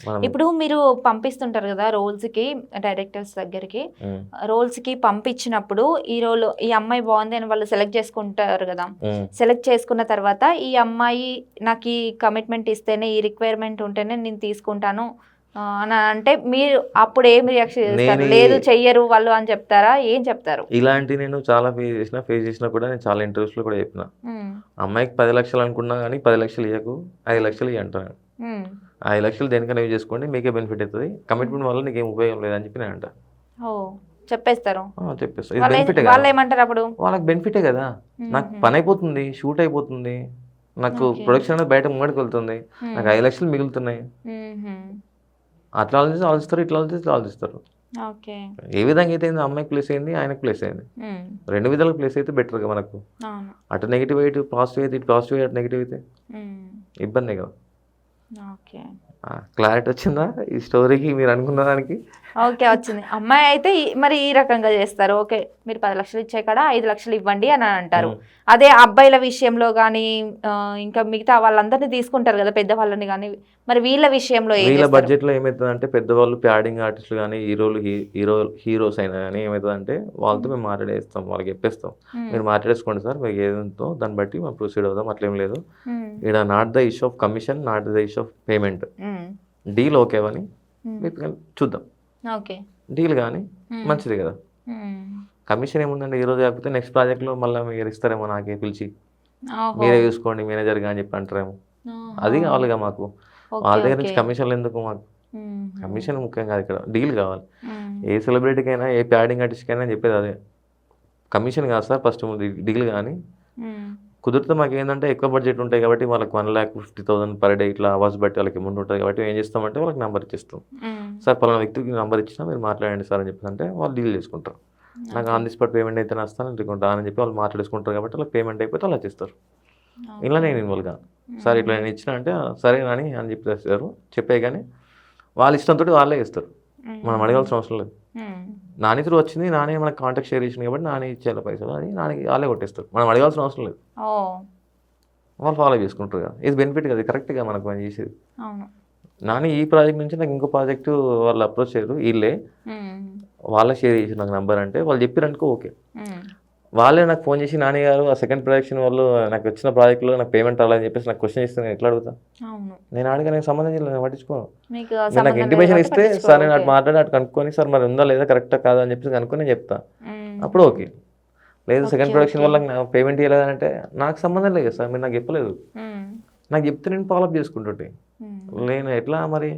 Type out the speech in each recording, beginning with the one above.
మనం ఇప్పుడు మీరు పంపిస్తుంటారు కదా రోల్స్‌కి, డైరెక్టర్స్ దగ్గరికి. హ్మ్. రోల్స్‌కి పంపించినప్పుడు ఈ రోల్ ఈ అమ్మాయి బాగుంది అని వాళ్ళు సెలెక్ట్ చేసుకుంటారు కదా! హ్మ్. సెలెక్ట్ చేసుకున్న తర్వాత ఈ అమ్మాయి నాకు ఈ కమిట్మెంట్ ఇస్తేనే, ఈ రిక్వైర్మెంట్ ఉంటేనే నేను తీసుకుంటాను అని అంటే మీరు అప్పుడు ఏం రియాక్షన్ చేస్తారు? నేను లేదు చెయ్యరు వాళ్ళు అని చెప్తారా? ఏం చెప్తారు? ఇలాంటివి నేను చాలా ఫేస్ చేసినా కూడా నేను చాలా ఇంటర్వ్యూస్‌లో కూడా చెప్పిన. హ్మ్. అమ్మాయికి 10,00,000 అనుకున్నా గానీ 10,00,000 ఇయ్యకు, 5,00,000 ఇయ్యి అంటా నేను. హ్మ్. ఆ 5,00,000 దేనికైనా యూజ్ చేసుకోండి. మీకే బెనిఫిట్ అయితది. కమిట్మెంట్ వల్ల నీకేం ఉపయోగం లేదని చెప్పి నేను అంటా. ఓహ్! చెప్పేస్తారు. చెప్పేస్తా. ఇది బెనిఫిటే కదా! వాళ్ళేమంటారు అప్పుడు? వాళ్ళకి బెనిఫిటే కదా! నాకు హుహు. పనయిపోతుంది, షూట్ అయిపోతుంది. నాకు ఓకే. ప్రొడక్షన్ అనేది బయట ముంగడికెళ్తుంది. నాకు హ్మ్. 5,00,000 మిగులుతున్నాయి. హుహు. అట్లా ఆలోచిస్తారు, ఇట్లా ఆలోచిస్తారు. ఓకే. ఏ విధంగా అయితే ఏంది అమ్మాయికి ప్లేస్ అయింది, ఆయనకి ప్లేస్ అయింది. హ్మ్. 2 విధాలుగా ప్లేస్ అయితే బెటర్‌గా మనకు. అవును. అటు నెగెటివ్ ఇటు పాజిటివ్ అయితే, ఇటు పాజిటివ్ అటు నెగెటివ్ అయితే హ్మ్. ఇబ్బందే కదా! ఓకే. క్లారిటీ వచ్చిందా ఈ స్టోరీకి మీరు అనుకున్న దానికి? ఓకే. వచ్చింది. అమ్మాయి అయితే మరి ఈ రకంగా చేస్తారు. ఓకే. మీరు 10,00,000 ఇచ్చే కాడ 5,00,000 ఇవ్వండి అని అంటారు. హ్మ్. అదే అబ్బాయిల విషయంలో గానీ ఇంకా మిగతా వాళ్ళందరిని తీసుకుంటారు కదా! పెద్దవాళ్ళని గానీ, మరి వీళ్ళ విషయంలో ఏం వీళ్ళ చేస్తారు? బడ్జెట్‌లో ఏమైతదంటే పెద్దవాళ్ళు ప్యాడింగ్ ఆర్టిస్టులు గానీ, హీరోస్ అయినా గానీ ఏమైతదంటే వాళ్ళతో హ్మ్. మేము మాట్లాడేస్తాం. వాళ్ళకి చెప్పేస్తాం. హ్మ్. మీరు మాట్లాడేసుకోండి సార్. మీకు ఏదుందో దాన్ని బట్టి మనం ప్రొసీడ్ అవుదాం. అట్లేం లేదు. హ్మ్. ఈడ not the issue of commission, not the issue of payment. హ్మ్. డీల్ ఓకే అని హ్మ్. మీరు చూద్దాం. ఓకే. డీల్ గానీ హ్మ్. మంచిదే కదా! హ్మ్. కమిషన్ ఏముందండి ఈరోజు కాకపోతే నెక్స్ట్ ప్రాజెక్ట్‌లో మళ్ళా మీరు ఇస్తారేమో నాకే పిలిచి. ఓహో! మీరే చూసుకోండి మేనేజర్‌గా అని చెప్పి అంటారేమో. ఆహా! అది కావాలిగా మాకు. వాళ్ళ ఓకే. దగ్గర ఓకే. నుంచి కమిషన్‌లు ఎందుకు మాకు? హుహు. కమిషన్ ముఖ్యం కాదు ఇక్కడ. డీల్ కావాలి. హ్మ్. ఏ సెలబ్రిటీకైనా, ఏ ప్యాడింగ్ ఆర్టిస్ట్‌కైనా చెప్పేది అదే. కమిషన్ కాదు సార్ ఫస్ట్ డీల్ గాని. హ్మ్. కుదిరితే మాకేందంటే ఎక్కువ బడ్జెట్ ఉంటాయి కాబట్టి వాళ్ళకి 1,50,000 పర్ డే ఇట్లా అవర్స్ బట్టి వాళ్ళకి అమౌంట్ ఉంటది కాబట్టి ఏం చేస్తామంటే వాళ్ళకి నంబర్ ఇచ్చేస్తాం. హ్మ్. సార్ పలానా వ్యక్తికి నంబర్ ఇచ్చినా మీరు మాట్లాడండి సార్ అని చెప్పేసంటే వాళ్ళు డీల్ చేసుకుంటారు. నాకు okay. On the spot payment అయితే వస్తాను లేకుంటే అని చెప్పి వాళ్ళు మాట్లాడేసుకుంటారు కాబట్టి వాళ్ళకి పేమెంట్ అయిపోతే వాళ్ళు వచ్చేస్తారు. ఇలా ఓకే. నేను ఇన్వాల్వ్ కాను. సార్ ఇట్లా హుహు. నేను ఇచ్చినా అంటే సరే అని చెప్పేసారు. చెప్పేయగానే వాళ్ళ ఇష్టంతోటి వాళ్ళే ఇస్తారు. మనం హుహు. అడగాల్సిన అవసరం లేదు. హ్మ్. నాని త్రూ వచ్చింది. నానే మనకు కాంటాక్ట్ షేర్ చేసింది కాబట్టి నాని ఇచ్చేయాలి పైసలు అని నానికి ఆళ్ళే కొట్టేస్తారు. మనం అడగాల్సిన అవసరం లేదు. ఓహ్! వాళ్ళు ఫాలో చేసుకుంటారు కదా! ఇది బెనిఫిట్ కదా! కరెక్టే కదా మనకు మనం చేసేది. అవును. నాని ఈ ప్రాజెక్ట్ నుంచి నాకు ఇంకో ప్రాజెక్ట్ వాళ్ళు అప్రోచ్ అయ్యారు. ఈళ్ళే. హ్మ్. వాళ్ళే షేర్ చేసిర్రు నాకు నంబర్ అంటే వాళ్ళు చెప్పిరనుకో ఓకే. హ్మ్. వాళ్ళే నాకు ఫోన్ చేసి నాని గారు ఆ సెకండ్ ప్రొడక్షన్ వాళ్ళు నాకు వచ్చిన ప్రాజెక్ట్‌లో నాకు పేమెంట్ రాలేదని చెప్పేసి నాకు క్వెషన్ ఇస్తే నేను ఎట్లా అడుగుతా? అవును. నేను అడగను నాకు సంబంధం లేదు. నేను పట్టించుకోను. మీకు మీరు నాకు సంబంధం లేదు ఇంటిమేషన్ కాబట్టి ఇస్తే పట్టించుకోరు. సార్ నేను ఓకే. అటు మాట్లాడి అటు కనుక్కొని సార్ మరి ఉందా లేదా కరెక్టా కాదా అని చెప్పేసి కనుక్కొని నేను చెప్తా. అప్పుడు హుహు. ఓకే. లేదు ఓకే. Second production okay. వల్ల నాకు పేమెంట్ ఇయ్యలేదంటే నాకు సంబంధం లేదు కదా సార్ మీరు నాకు చెప్పలేదు. హ్మ్. నాకు చెప్తే నేను ఫాలో అప్ చేసుకుంటుంటే. హ్మ్. నేను ఎట్లా మరి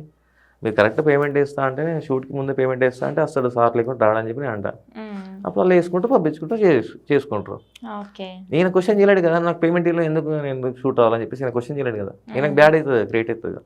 మీరు కరెక్ట్ పేమెంట్ ఏస్తా అంటే నేను షూట్‌కి ముందే పేమెంట్ ఏస్తా అంటే అస్సలు సార్ లేకుండా రాడని చెప్పి నేను అంటా. హ్మ్. అప్పుడు వాళ్ళు ఏసుకుంటూ పంపించుకుంటూ చేసుకుంటారు. ఓకే. ఈయన క్వెషన్ చేయలేడు కదా! నాకు పేమెంట్ ఇయ్యలేదు ఎందుకు నేను ఎందుకు షూట్ అవ్వాలని చెప్పేసి ఈయన క్వెషన్ చేయలేడు కదా! ఈయనకు హ్మ్. బ్యాడ్ అయితది క్రియేట్ అయితది.